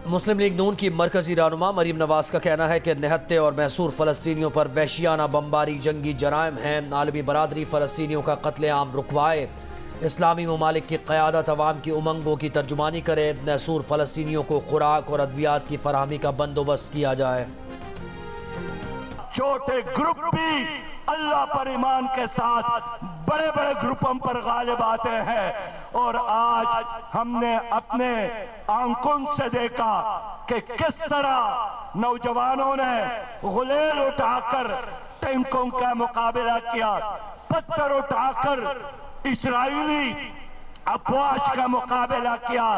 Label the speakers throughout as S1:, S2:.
S1: مسلم league نون کی مرکزی رہنما مریم نواز کا کہنا ہے کہ نہتے اور محصور فلسطینیوں پر وحشیانہ بمباری جنگی جرائم ہیں۔ عالمی برادری فلسطینیوں کا قتل عام رکوائے۔ اسلامی ممالک کی قیادت عوام کی امنگوں کی ترجمانی کرے۔ محصور فلسطینیوں کو خوراک اور ادویات کی فراہمی کا بندوبست کیا جائے۔
S2: چھوٹے گروپ بھی اللہ پر ایمان کے ساتھ بڑے بڑے گروپوں پر غالب آتے ہیں، اور آج ہم نے اپنے آنکھوں سے دیکھا کہ کس طرح نوجوانوں نے غلیل اٹھا کر ٹینکوں کا مقابلہ کیا، پتھر اٹھا کر اسرائیلی افواج کا مقابلہ کیا۔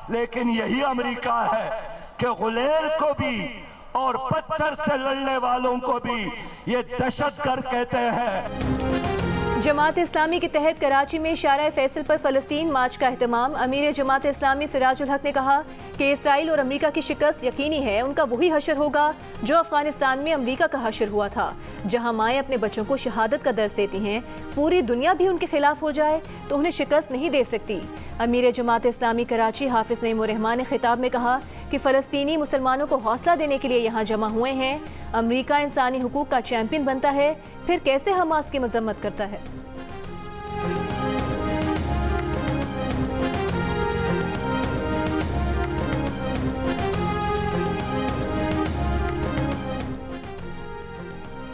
S2: لیکن یہی امریکہ ہے کہ غلیل کو بھی اور پتھر سے لڑنے والوں کو بھی یہ دہشت گرد کہتے ہیں۔
S3: جماعت اسلامی کے تحت کراچی میں شارع فیصل پر فلسطین مارچ کا اہتمام۔ امیر جماعت اسلامی سراج الحق نے کہا کہ اسرائیل اور امریکہ کی شکست یقینی ہے، ان کا وہی حشر ہوگا جو افغانستان میں امریکہ کا حشر ہوا تھا۔ جہاں مائیں اپنے بچوں کو شہادت کا درس دیتی ہیں، پوری دنیا بھی ان کے خلاف ہو جائے تو انہیں شکست نہیں دے سکتی۔ امیر جماعت اسلامی کراچی حافظ نعیم الرحمان نے خطاب میں کہا کہ فلسطینی مسلمانوں کو حوصلہ دینے کے لیے یہاں جمع ہوئے ہیں۔ امریکہ انسانی حقوق کا چیمپئن بنتا ہے، پھر کیسے حماس کی مذمت کرتا ہے؟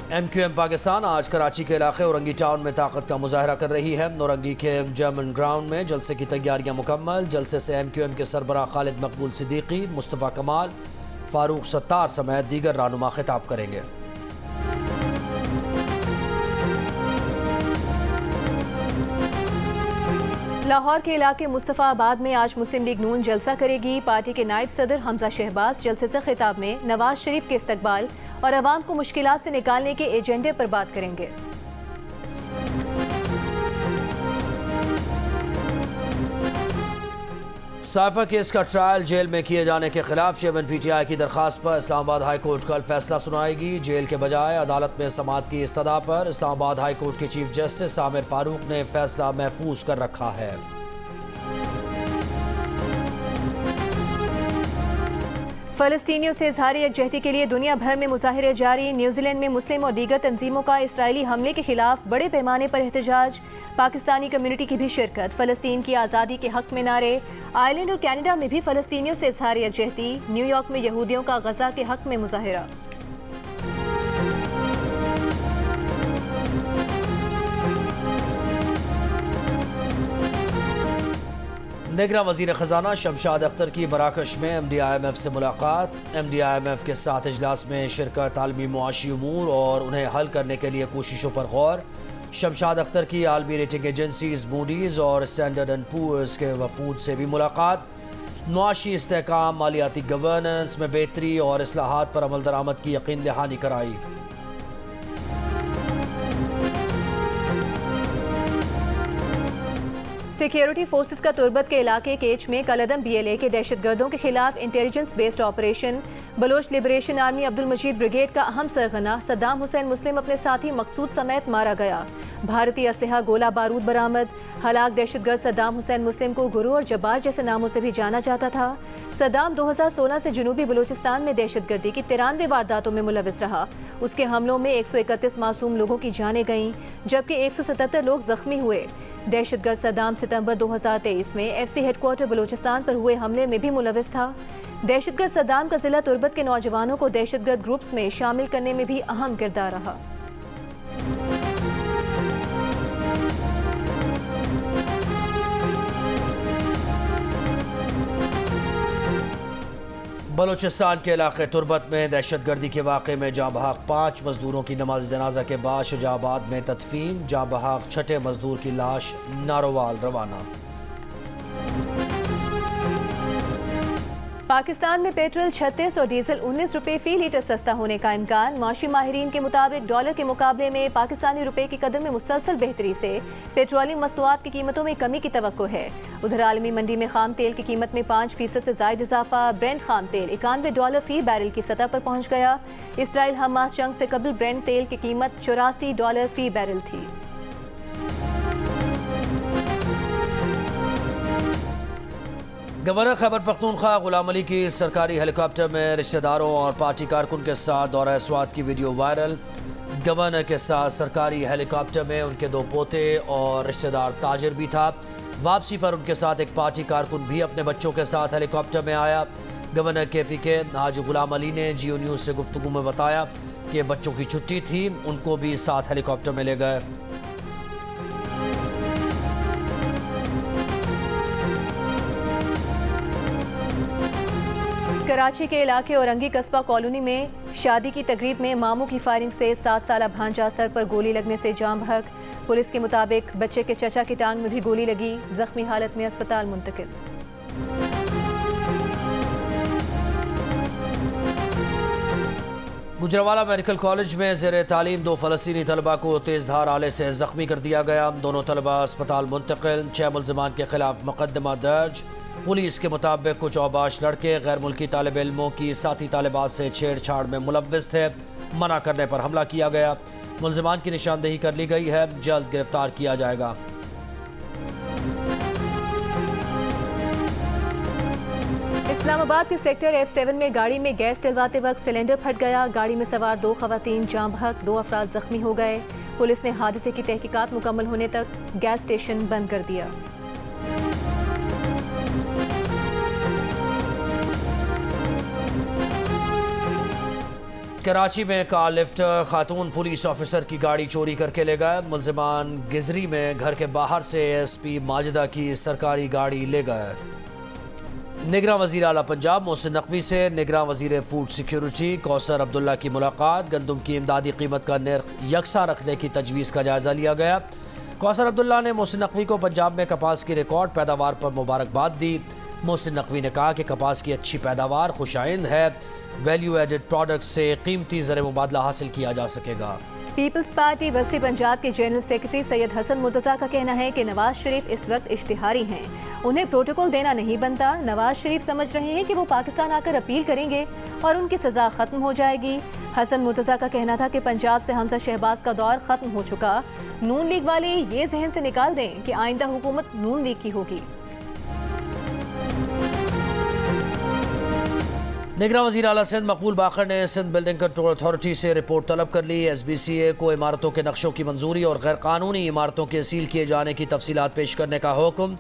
S1: ایم کیو ایم پاکستان آج کراچی کے علاقے اورنگی ٹاؤن میں طاقت کا مظاہرہ کر رہی ہے۔ اورنگی کے جرمن گراؤنڈ میں جلسے کی تیاریاں مکمل۔ جلسے سے ایم کیو ایم کے سربراہ خالد مقبول صدیقی، مصطفیٰ کمال، فاروق ستار سمیت دیگر رہنما خطاب کریں گے۔
S3: لاہور کے علاقے مصطفیٰ آباد میں آج مسلم لیگ نون جلسہ کرے گی۔ پارٹی کے نائب صدر حمزہ شہباز جلسے سے خطاب میں نواز شریف کے استقبال اور عوام کو مشکلات سے نکالنے کے ایجنڈے پر بات کریں گے۔
S1: سائفہ کیس کا ٹرائل جیل میں کیے جانے کے خلاف چیئرمین پی ٹی آئی کی درخواست پر اسلام آباد ہائی کورٹ کل فیصلہ سنائے گی۔ جیل کے بجائے عدالت میں سماعت کی استدعا پر اسلام آباد ہائی کورٹ کے چیف جسٹس عامر فاروق نے فیصلہ محفوظ کر رکھا ہے۔
S3: فلسطینیوں سے اظہار یکجہتی کے لیے دنیا بھر میں مظاہرے جاری۔ نیوزی لینڈ میں مسلم اور دیگر تنظیموں کا اسرائیلی حملے کے خلاف بڑے پیمانے پر احتجاج۔ پاکستانی کمیونٹی کی بھی شرکت۔ فلسطین کی آزادی کے حق میں نعرے۔ آئرلینڈ اور کینیڈا میں بھی فلسطینیوں سے اظہار یکجہتی۔ نیو یارک میں یہودیوں کا غزہ کے حق میں مظاہرہ۔
S1: نگراں وزیر خزانہ شمشاد اختر کی مراکش میں M D I M F سے ملاقات۔ M D I M F کے ساتھ اجلاس میں شرکت، عالمی معاشی امور اور انہیں حل کرنے کے لیے کوششوں پر غور۔ شمشاد اختر کی عالمی ریٹنگ ایجنسیز موڈیز اور اسٹینڈرڈ اینڈ پورز کے وفود سے بھی ملاقات۔ معاشی استحکام، مالیاتی گورننس میں بہتری اور اصلاحات پر عمل درآمد کی یقین دہانی کرائی۔
S3: سیکیورٹی فورسز کا تربت کے علاقے کیچ میں کالعدم بی ایل اے کے دہشت گردوں کے خلاف intelligence based operation. Baloch liberation army Abdul Majeed brigade کا اہم سرغنہ صدام حسین مسلم اپنے ساتھی مقصود سمیت مارا گیا۔ بھارتی اسلحہ گولہ بارود برآمد۔ ہلاک دہشت گرد صدام حسین مسلم کو گرو اور جبار جیسے ناموں سے بھی جانا جاتا تھا۔ صدام 2016 سے جنوبی بلوچستان میں دہشت گردی کی 93 وارداتوں میں ملوث رہا۔ اس کے حملوں میں 131 معصوم لوگوں کی جانیں گئیں جبکہ 177 لوگ زخمی ہوئے۔ دہشت گرد صدام ستمبر 2023 میں F C head quarter Balochistan پر ہوئے حملے میں بھی ملوث تھا۔ دہشت گرد صدام کا ضلع تربت کے نوجوانوں کو دہشت گرد گروپس میں شامل کرنے میں بھی اہم کردار رہا۔
S1: بلوچستان کے علاقے تربت میں دہشت گردی کے واقعے میں جاں بحق 5 مزدوروں کی نماز جنازہ کے بعد شجاع آباد میں تدفین۔ جاں بحق 6 مزدور کی لاش ناروال روانہ۔
S3: پاکستان میں پیٹرول 36 اور ڈیزل 19 روپے فی لیٹر سستا ہونے کا امکان۔ معاشی ماہرین کے مطابق ڈالر کے مقابلے میں پاکستانی روپے کی قدر میں مسلسل بہتری سے پیٹرولیم مصنوعات کی قیمتوں میں کمی کی توقع ہے۔ ادھر عالمی منڈی میں خام تیل کی قیمت میں 5% سے زائد اضافہ۔ برینٹ خام تیل $91 فی بیرل کی سطح پر پہنچ گیا۔ اسرائیل حماس جنگ سے قبل برینٹ تیل کی قیمت $84 فی بیرل تھی۔
S1: گورنر خیبر پختونخوا غلام علی کی سرکاری ہیلی کاپٹر میں رشتہ داروں اور پارٹی کارکن کے ساتھ دورہ سوات کی ویڈیو وائرل۔ گورنر کے ساتھ سرکاری ہیلی کاپٹر میں ان کے 2 پوتے اور رشتہ دار تاجر بھی تھا۔ واپسی پر ان کے ساتھ ایک پارٹی کارکن بھی اپنے بچوں کے ساتھ ہیلی کاپٹر میں آیا۔ گورنر کے پی کے حاجی غلام علی نے جیو نیوز سے گفتگو میں بتایا کہ بچوں کی چھٹی تھی، ان کو بھی ساتھ ہیلی کاپٹر میں لے گئے۔
S3: کراچی کے علاقے اورنگی قصبہ کالونی میں شادی کی تقریب میں ماموں کی فائرنگ سے 7 سالہ بھانجا سر پر گولی لگنے سے جاں بحق۔ پولیس کے مطابق بچے کے چچا کی ٹانگ میں بھی گولی لگی، زخمی حالت میں اسپتال منتقل۔
S1: گجرانوالہ میڈیکل کالج میں زیر تعلیم 2 فلسطینی طلبہ کو تیز دھار آلے سے زخمی کر دیا گیا۔ دونوں طلبہ اسپتال منتقل، 6 ملزمان کے خلاف مقدمہ درج۔ پولیس کے مطابق کچھ اوباش لڑکے غیر ملکی طالب علموں کی ساتھی طالبات سے چھیڑ چھاڑ میں ملوث تھے، منع کرنے پر حملہ کیا گیا۔ ملزمان کی نشاندہی کر لی گئی ہے، جلد گرفتار کیا جائے گا۔
S3: اسلام آباد کے سیکٹر F7 میں گاڑی میں گیس ڈلواتے وقت سلنڈر پھٹ گیا، گاڑی میں سوار 2 خواتین جاں بحق، 2 افراد زخمی ہو گئے۔ پولیس نے حادثے کی تحقیقات مکمل ہونے تک گیس اسٹیشن بند کر دیا۔
S1: کراچی میں کار لفٹ خاتون پولیس آفیسر کی گاڑی چوری کر کے لے گئے۔ ملزمان گزری میں گھر کے باہر سے ایس پی ماجدہ کی سرکاری گاڑی لے گئے۔ نگراں وزیر اعلیٰ پنجاب محسن نقوی سے نگراں وزیر فوڈ سیکیورٹی کوثر عبداللہ کی ملاقات۔ گندم کی امدادی قیمت کا نرخ یکساں رکھنے کی تجویز کا جائزہ لیا گیا۔ کوثر عبداللہ نے محسن نقوی کو پنجاب میں کپاس کی ریکارڈ پیداوار پر مبارکباد دی۔ محسن نقوی نے کہا کہ کپاس کی اچھی پیداوار خوش آئند ہے، ویلیو ایڈڈ پروڈکٹ سے قیمتی زر مبادلہ حاصل کیا جا سکے گا۔
S3: پیپلز پارٹی وسطی پنجاب کے جنرل سیکرٹری سید حسن مرتضیٰ کا کہنا ہے کہ نواز شریف اس وقت اشتہاری ہیں، انہیں پروٹوکول دینا نہیں بنتا۔ نواز شریف سمجھ رہے ہیں کہ وہ پاکستان آ کر اپیل کریں گے اور ان کی سزا ختم ہو جائے گی۔ حسن مرتضیٰ کا کہنا تھا کہ پنجاب سے حمزہ شہباز کا دور ختم ہو چکا، نون لیگ والے یہ ذہن سے نکال دیں کہ آئندہ حکومت نون لیگ کی ہوگی۔
S1: نگراں وزیر اعلیٰ سندھ مقبول باقر نے سندھ بلڈنگ کنٹرول اتھارٹی سے رپورٹ طلب کر لی۔ ایس بی سی اے کو عمارتوں کے نقشوں کی منظوری اور غیر قانونی عمارتوں کے سیل کیے جانے کی تفصیلات پیش کرنے کا حکم۔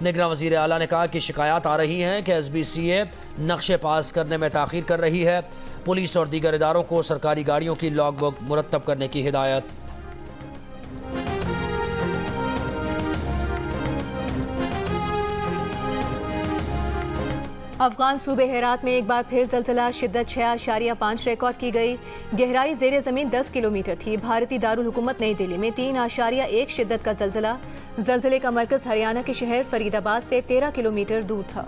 S1: نگراں وزیر اعلیٰ نے کہا کہ شکایات آ رہی ہیں کہ ایس بی سی اے نقشے پاس کرنے میں تاخیر کر رہی ہے۔ پولیس اور دیگر اداروں کو سرکاری گاڑیوں کی لاگ بک مرتب کرنے کی ہدایت۔
S3: افغان صوبے ہرات میں ایک بار پھر زلزلہ، شدت 6.5 ریکارڈ کی گئی، گہرائی زیر زمین 10 کلومیٹر تھی۔ بھارتی دارالحکومت نئی دہلی میں 3.1 شدت کا زلزلہ، زلزلے کا مرکز ہریانہ کے شہر فرید آباد سے 13 کلومیٹر دور تھا۔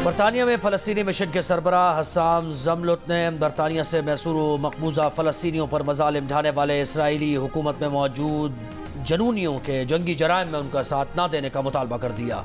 S1: برطانیہ میں فلسطینی مشن کے سربراہ حسام زملت نے برطانیہ سے میسور و مقبوضہ فلسطینیوں پر مظالم ڈھانے والے اسرائیلی حکومت میں موجود جنونیوں کے جنگی جرائم میں ان کا ساتھ نہ دینے کا مطالبہ کر دیا۔